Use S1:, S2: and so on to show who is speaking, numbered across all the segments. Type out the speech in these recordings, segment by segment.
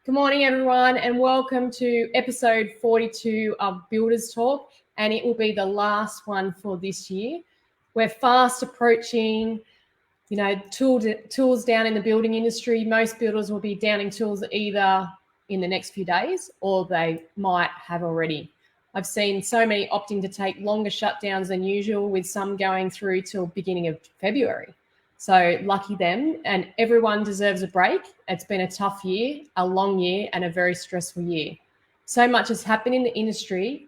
S1: Good morning, everyone, and welcome to episode 42 of Builders Talk, and it will be the last one for this year. We're fast approaching, tools down in the building industry. Most builders will be downing tools either in the next few days or they might have already. I've seen so many opting to take longer shutdowns than usual, with some going through till beginning of February. So lucky them, and everyone deserves a break. It's been a tough year, a long year, and a very stressful year. So much has happened in the industry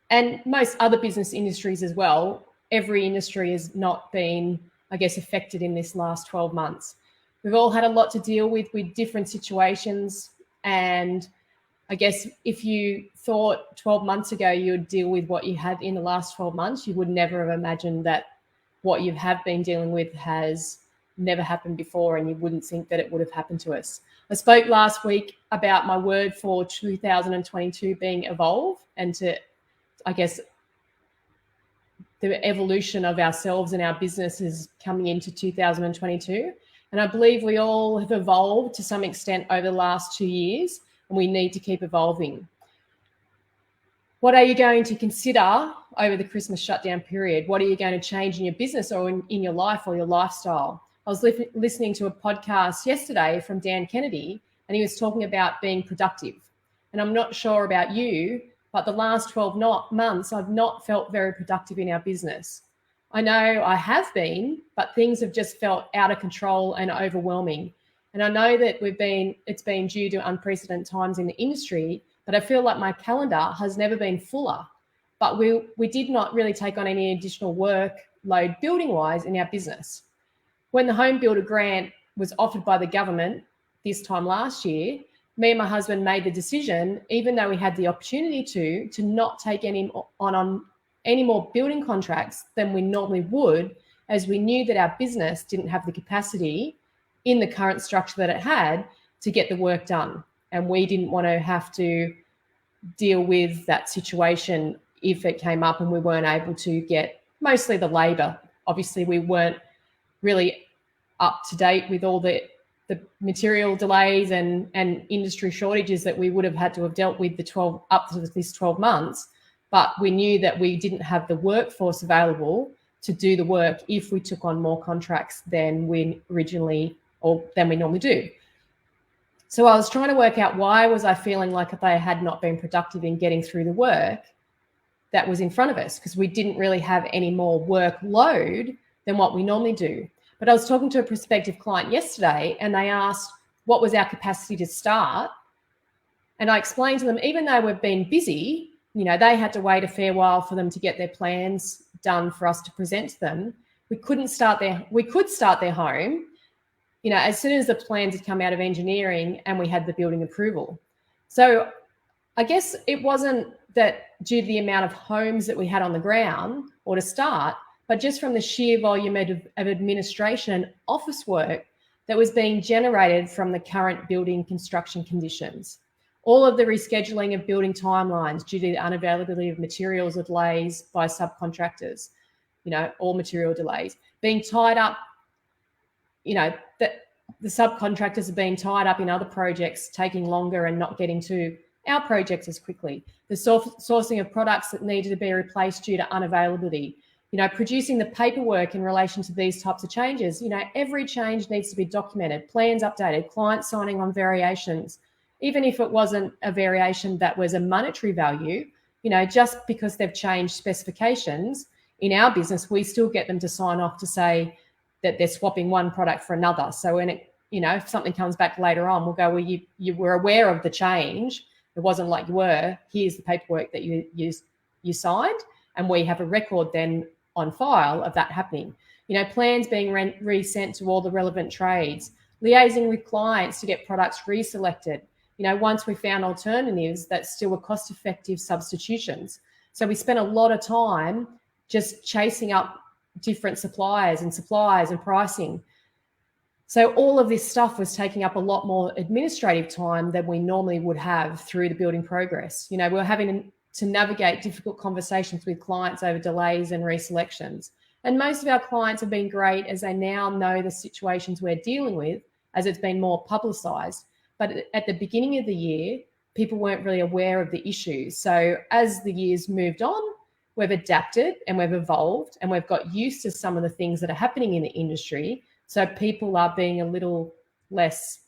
S1: and most other business industries as well. Every industry has not been, affected in this last 12 months. We've all had a lot to deal with different situations. And I guess if you thought 12 months ago you would deal with what you had in the last 12 months, you would never have imagined that what you have been dealing with has never happened before, and you wouldn't think that it would have happened to us. I spoke last week about my word for 2022 being evolve, and the evolution of ourselves and our businesses coming into 2022. And I believe we all have evolved to some extent over the last 2 years, and we need to keep evolving. What are you going to consider over the Christmas shutdown period? What are you going to change in your business or in your life or your lifestyle? I was listening to a podcast yesterday from Dan Kennedy, and he was talking about being productive. And I'm not sure about you, but the last 12 months, I've not felt very productive in our business. I know I have been, but things have just felt out of control and overwhelming. And I know that it's been due to unprecedented times in the industry, but I feel like my calendar has never been fuller. But we did not really take on any additional workload building-wise in our business. When the Home Builder Grant was offered by the government this time last year, me and my husband made the decision, even though we had the opportunity to not take on any more building contracts than we normally would, as we knew that our business didn't have the capacity in the current structure that it had to get the work done. And we didn't want to have to deal with that situation if it came up and we weren't able to get mostly the labour. Obviously, we weren't really up to date with all the material delays and industry shortages that we would have had to have dealt with up to this 12 months. But we knew that we didn't have the workforce available to do the work if we took on more contracts than we normally do. So I was trying to work out, why was I feeling like they had not been productive in getting through the work that was in front of us, because we didn't really have any more workload than what we normally do. But I was talking to a prospective client yesterday, and they asked what was our capacity to start. And I explained to them, even though we've been busy, they had to wait a fair while for them to get their plans done for us to present to them. We could start their home, as soon as the plans had come out of engineering and we had the building approval. So I guess it wasn't that due to the amount of homes that we had on the ground or to start, but just from the sheer volume of administration and office work that was being generated from the current building construction conditions. All of the rescheduling of building timelines due to the unavailability of materials or delays by subcontractors, all material delays, being tied up, that the subcontractors are being tied up in other projects, taking longer and not getting to our projects as quickly. The sourcing of products that needed to be replaced due to unavailability. Producing the paperwork in relation to these types of changes. Every change needs to be documented, plans updated, clients signing on variations. Even if it wasn't a variation that was a monetary value, just because they've changed specifications in our business, we still get them to sign off to say that they're swapping one product for another. So when if something comes back later on, we'll go, well, you were aware of the change. It wasn't like you were. Here's the paperwork that you signed, and we have a record then on file of that happening. Plans being resent to all the relevant trades, liaising with clients to get products reselected. Once we found alternatives that still were cost-effective substitutions. So we spent a lot of time just chasing up different suppliers and pricing. So all of this stuff was taking up a lot more administrative time than we normally would have through the building progress. We were having to navigate difficult conversations with clients over delays and reselections. And most of our clients have been great, as they now know the situations we're dealing with, as it's been more publicised. But at the beginning of the year, people weren't really aware of the issues. So as the years moved on, we've adapted and we've evolved and we've got used to some of the things that are happening in the industry. So people are being a little less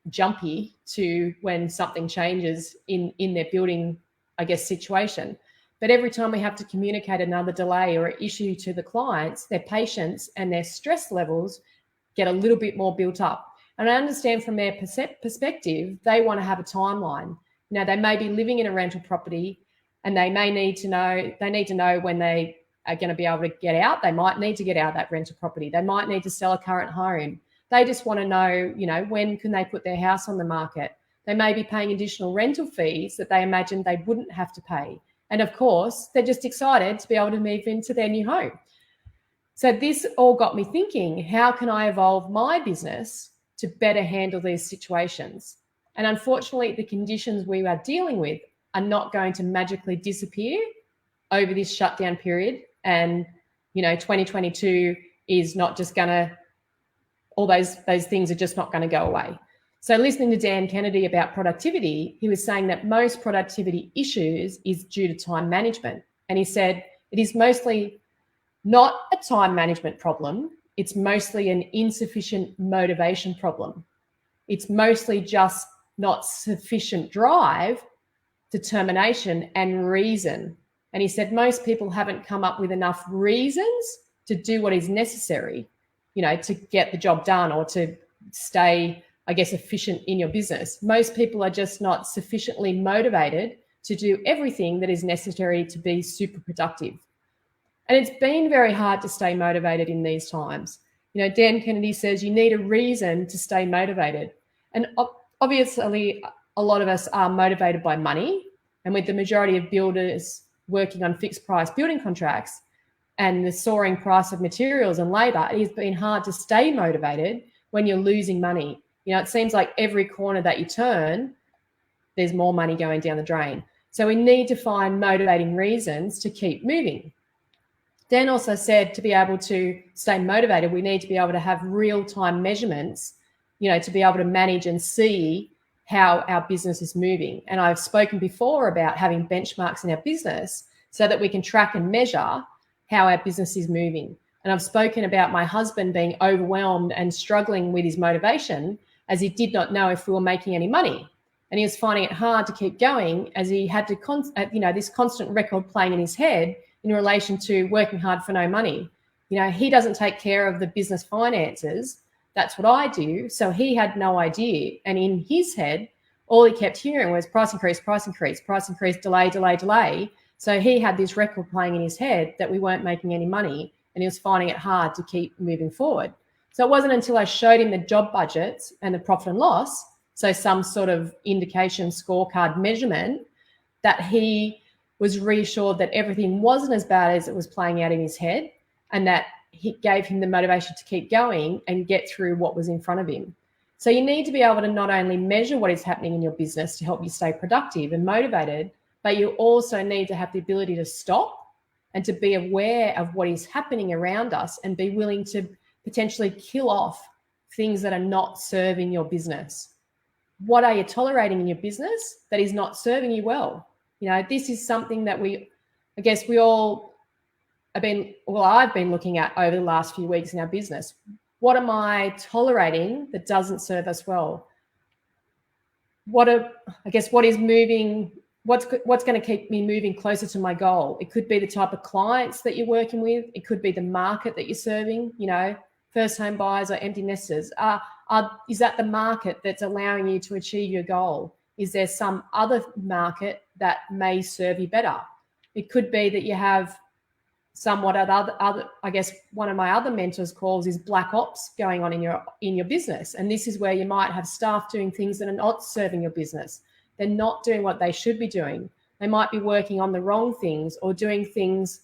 S1: jumpy to when something changes in their building, I guess, situation. But every time we have to communicate another delay or issue to the clients, their patience and their stress levels get a little bit more built up. And I understand from their perspective, they want to have a timeline. They may be living in a rental property and they need to know when they are going to be able to get out. They might need to get out of that rental property. They might need to sell a current home. They just want to know, when can they put their house on the market? They may be paying additional rental fees that they imagined they wouldn't have to pay. And of course, they're just excited to be able to move into their new home. So this all got me thinking, how can I evolve my business to better handle these situations? And unfortunately, the conditions we are dealing with are not going to magically disappear over this shutdown period. And, 2022 is not just going to, all those things are just not going to go away. So listening to Dan Kennedy about productivity, he was saying that most productivity issues is due to time management. And he said it is mostly not a time management problem. It's mostly an insufficient motivation problem. It's mostly just not sufficient drive, determination, and reason. And he said most people haven't come up with enough reasons to do what is necessary, to get the job done or to stay, I guess, efficient in your business. Most people are just not sufficiently motivated to do everything that is necessary to be super productive. And it's been very hard to stay motivated in these times. Dan Kennedy says you need a reason to stay motivated. And obviously, a lot of us are motivated by money. And with the majority of builders working on fixed price building contracts and the soaring price of materials and labor, it has been hard to stay motivated when you're losing money. It seems like every corner that you turn, there's more money going down the drain. So we need to find motivating reasons to keep moving. Dan also said to be able to stay motivated, we need to be able to have real-time measurements, to be able to manage and see how our business is moving. And I've spoken before about having benchmarks in our business so that we can track and measure how our business is moving. And I've spoken about my husband being overwhelmed and struggling with his motivation as he did not know if we were making any money. And he was finding it hard to keep going as he had to, this constant record playing in his head in relation to working hard for no money. He doesn't take care of the business finances. That's what I do. So he had no idea. And in his head, all he kept hearing was price increase, price increase, price increase, delay, delay, delay. So he had this record playing in his head that we weren't making any money, and he was finding it hard to keep moving forward. So it wasn't until I showed him the job budgets and the profit and loss, so some sort of indication scorecard measurement, that he was reassured that everything wasn't as bad as it was playing out in his head, and that it gave him the motivation to keep going and get through what was in front of him. So you need to be able to not only measure what is happening in your business to help you stay productive and motivated, but you also need to have the ability to stop and to be aware of what is happening around us and be willing to potentially kill off things that are not serving your business. What are you tolerating in your business that is not serving you well? This is something that I've been looking at over the last few weeks in our business. What am I tolerating that doesn't serve us well? What's going to keep me moving closer to my goal? It could be the type of clients that you're working with. It could be the market that you're serving, first home buyers or empty nesters. Is that the market that's allowing you to achieve your goal? Is there some other market that may serve you better? It could be that you have somewhat other, I guess one of my other mentors calls is black ops going on in your business. And this is where you might have staff doing things that are not serving your business. They're not doing what they should be doing. They might be working on the wrong things or doing things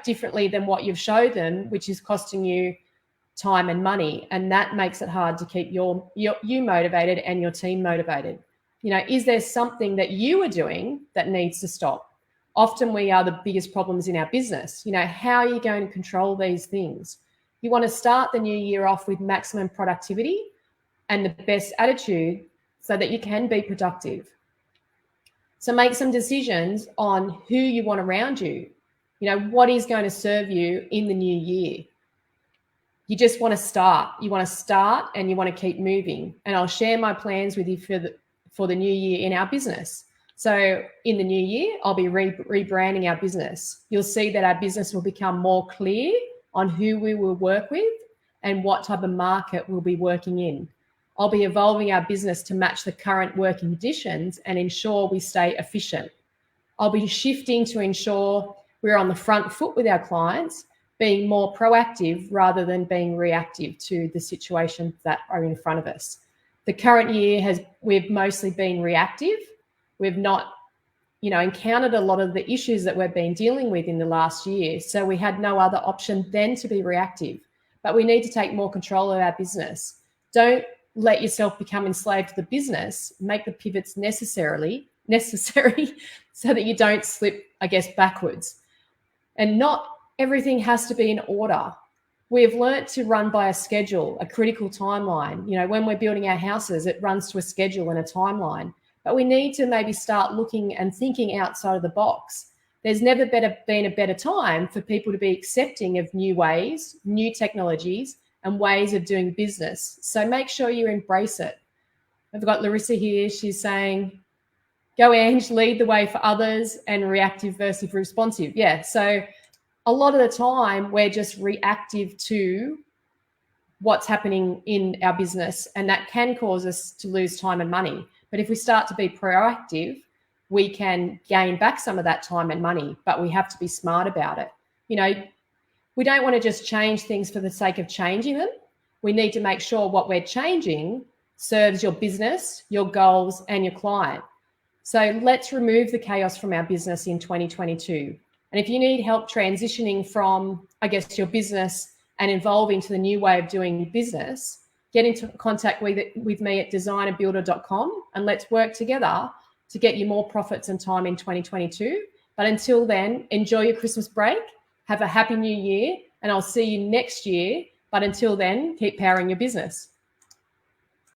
S1: differently than what you've showed them, which is costing you time and money. And that makes it hard to keep you motivated and your team motivated. Is there something that you are doing that needs to stop? Often we are the biggest problems in our business. How are you going to control these things? You want to start the new year off with maximum productivity and the best attitude so that you can be productive. So make some decisions on who you want around you. You know, what is going to serve you in the new year? You just want to start. You want to start and you want to keep moving. And I'll share my plans with you for the new year in our business. So in the new year, I'll be rebranding our business. You'll see that our business will become more clear on who we will work with and what type of market we'll be working in. I'll be evolving our business to match the current working conditions and ensure we stay efficient. I'll be shifting to ensure we're on the front foot with our clients, being more proactive rather than being reactive to the situations that are in front of us. The current year we've mostly been reactive. We've not, encountered a lot of the issues that we've been dealing with in the last year. So we had no other option than to be reactive. But we need to take more control of our business. Don't let yourself become enslaved to the business. Make the pivots necessary so that you don't slip, backwards. And not everything has to be in order. We've learnt to run by a schedule, a critical timeline. When we're building our houses, it runs to a schedule and a timeline. But we need to maybe start looking and thinking outside of the box. There's never been a better time for people to be accepting of new ways, new technologies, and ways of doing business. So make sure you embrace it. I've got Larissa here. She's saying, go Ange, lead the way for others and reactive versus responsive. Yeah, so a lot of the time we're just reactive to what's happening in our business, and that can cause us to lose time and money. But if we start to be proactive, we can gain back some of that time and money, but we have to be smart about it. We don't want to just change things for the sake of changing them. We need to make sure what we're changing serves your business, your goals, and your client. So let's remove the chaos from our business in 2022. And if you need help transitioning from, your business and evolving to the new way of doing business, get into contact with me at designerbuilder.com and let's work together to get you more profits and time in 2022. But until then, enjoy your Christmas break. Have a happy new year, and I'll see you next year. But until then, keep powering your business.